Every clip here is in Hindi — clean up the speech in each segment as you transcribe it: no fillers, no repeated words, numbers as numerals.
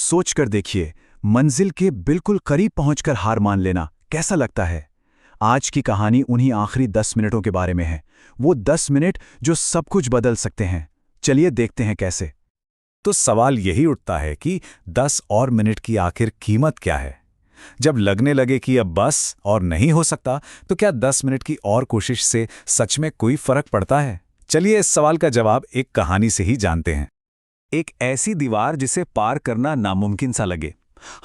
सोच कर देखिए, मंजिल के बिल्कुल करीब पहुंचकर हार मान लेना कैसा लगता है। आज की कहानी उन्हीं आखिरी 10 मिनटों के बारे में है। वो 10 मिनट जो सब कुछ बदल सकते हैं। चलिए देखते हैं कैसे। तो सवाल यही उठता है कि 10 और मिनट की आखिर कीमत क्या है। जब लगने लगे कि अब बस और नहीं हो सकता, तो क्या 10 मिनट की और कोशिश से सच में कोई फर्क पड़ता है? चलिए इस सवाल का जवाब एक कहानी से ही जानते हैं। एक ऐसी दीवार जिसे पार करना नामुमकिन सा लगे।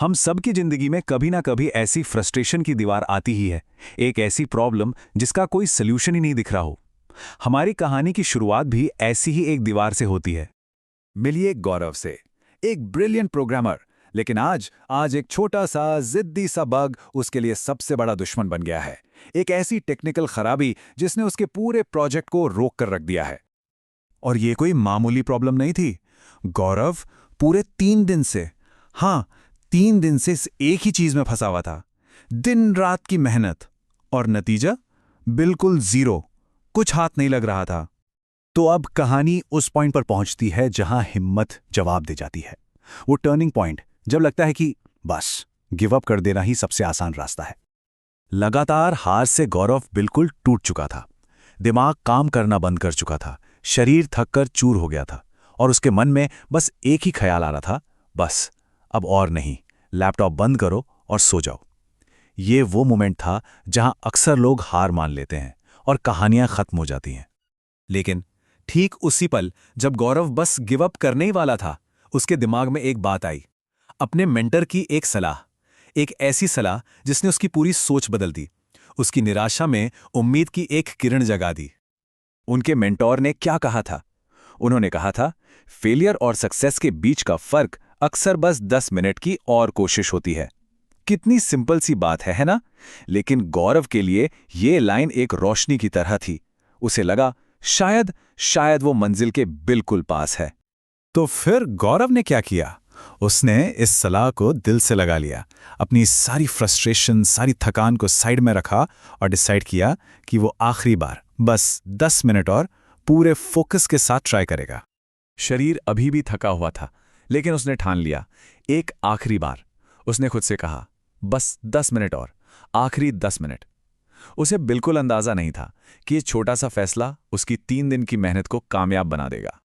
हम सबकी जिंदगी में कभी ना कभी ऐसी फ्रस्ट्रेशन की दीवार आती ही है, एक ऐसी प्रॉब्लम जिसका कोई सल्यूशन ही नहीं दिख रहा हो। हमारी कहानी की शुरुआत भी ऐसी ही एक दीवार से होती है। मिलिए गौरव से, एक ब्रिलियंट प्रोग्रामर, लेकिन आज एक छोटा सा जिद्दी सा बग उसके लिए सबसे बड़ा दुश्मन बन गया है। एक ऐसी टेक्निकल खराबी जिसने उसके पूरे प्रोजेक्ट को रोक कर रख दिया है। और ये कोई मामूली प्रॉब्लम नहीं थी। गौरव पूरे 3 दिन से, हाँ 3 दिन से इस एक ही चीज में फंसा हुआ था। दिन रात की मेहनत और नतीजा बिल्कुल जीरो, कुछ हाथ नहीं लग रहा था। तो अब कहानी उस पॉइंट पर पहुंचती है जहां हिम्मत जवाब दे जाती है। वो टर्निंग पॉइंट जब लगता है कि बस गिव अप कर देना ही सबसे आसान रास्ता है। लगातार हार से गौरव बिल्कुल टूट चुका था। दिमाग काम करना बंद कर चुका था, शरीर थककर चूर हो गया था और उसके मन में बस एक ही ख्याल आ रहा था, बस अब और नहीं, लैपटॉप बंद करो और सो जाओ। ये वो मोमेंट था जहां अक्सर लोग हार मान लेते हैं और कहानियां खत्म हो जाती हैं। लेकिन ठीक उसी पल जब गौरव बस गिव अप करने ही वाला था, उसके दिमाग में एक बात आई। अपने मेंटर की एक सलाह, एक ऐसी सलाह जिसने उसकी पूरी सोच बदल दी, उसकी निराशा में उम्मीद की एक किरण जगा दी। उनके मेंटोर ने क्या कहा था? उन्होंने कहा था, फेलियर और सक्सेस के बीच का फर्क अक्सर बस 10 मिनट की और कोशिश होती है। कितनी सिंपल सी बात है ना? लेकिन गौरव के लिए ये लाइन एक रोशनी की तरह थी। उसे लगा शायद वो मंजिल के बिल्कुल पास है। तो फिर गौरव ने क्या किया? उसने इस सलाह को दिल से लगा लिया, अपनी सारी फ्रस्ट्रेशन, सारी थकान को साइड में रखा और डिसाइड किया कि वो आखिरी बार बस 10 मिनट और पूरे फोकस के साथ ट्राई करेगा। शरीर अभी भी थका हुआ था, लेकिन उसने ठान लिया, एक आखिरी बार। उसने खुद से कहा, बस 10 मिनट और, आखिरी 10 मिनट। उसे बिल्कुल अंदाजा नहीं था कि ये छोटा सा फैसला उसकी 3 दिन की मेहनत को कामयाब बना देगा।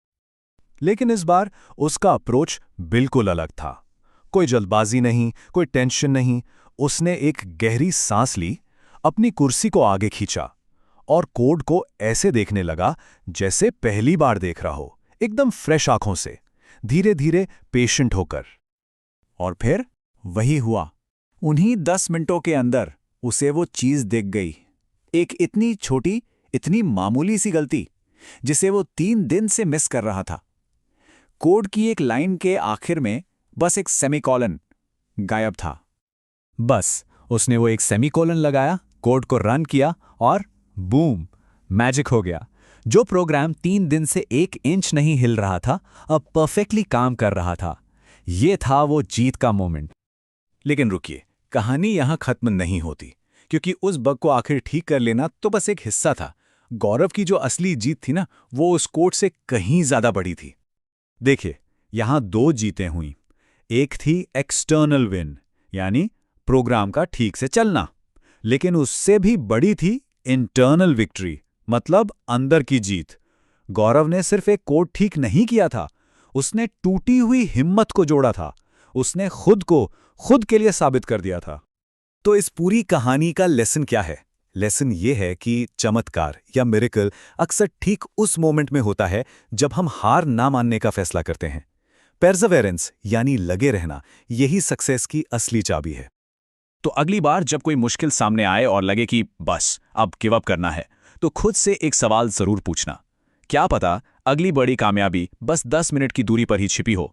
लेकिन इस बार उसका अप्रोच बिल्कुल अलग था। कोई जल्दबाजी नहीं, कोई टेंशन नहीं। उसने एक गहरी सांस ली, अपनी कुर्सी को आगे खींचा और कोड को ऐसे देखने लगा जैसे पहली बार देख रहा हो, एकदम फ्रेश आंखों से, धीरे धीरे पेशेंट होकर। और फिर वही हुआ। उन्हीं 10 मिनटों के अंदर उसे वो चीज दिख गई, एक इतनी छोटी, इतनी मामूली सी गलती जिसे वो 3 दिन से मिस कर रहा था। कोड की एक लाइन के आखिर में बस एक सेमीकोलन गायब था। बस उसने वो एक सेमीकोलन लगाया, कोड को रन किया और बूम, मैजिक हो गया। जो प्रोग्राम 3 दिन से 1 इंच नहीं हिल रहा था, अब परफेक्टली काम कर रहा था। ये था वो जीत का मोमेंट। लेकिन रुकिए, कहानी यहां खत्म नहीं होती, क्योंकि उस बग को आखिर ठीक कर लेना तो बस एक हिस्सा था। गौरव की जो असली जीत थी ना, वो उस कोड से कहीं ज्यादा बड़ी थी। देखिए, यहां 2 जीतें हुई। एक थी एक्सटर्नल विन, यानी प्रोग्राम का ठीक से चलना, लेकिन उससे भी बड़ी थी इंटरनल विक्ट्री, मतलब अंदर की जीत। गौरव ने सिर्फ एक कोड ठीक नहीं किया था, उसने टूटी हुई हिम्मत को जोड़ा था। उसने खुद को खुद के लिए साबित कर दिया था। तो इस पूरी कहानी का लेसन क्या है? लेसन ये है कि चमत्कार या मिरेकल अक्सर ठीक उस मोमेंट में होता है जब हम हार ना मानने का फैसला करते हैं। परसेवरेंस यानी लगे रहना, यही सक्सेस की असली चाबी है। तो अगली बार जब कोई मुश्किल सामने आए और लगे कि बस अब गिव अप करना है, तो खुद से एक सवाल जरूर पूछना, क्या पता अगली बड़ी कामयाबी बस 10 मिनट की दूरी पर ही छिपी हो।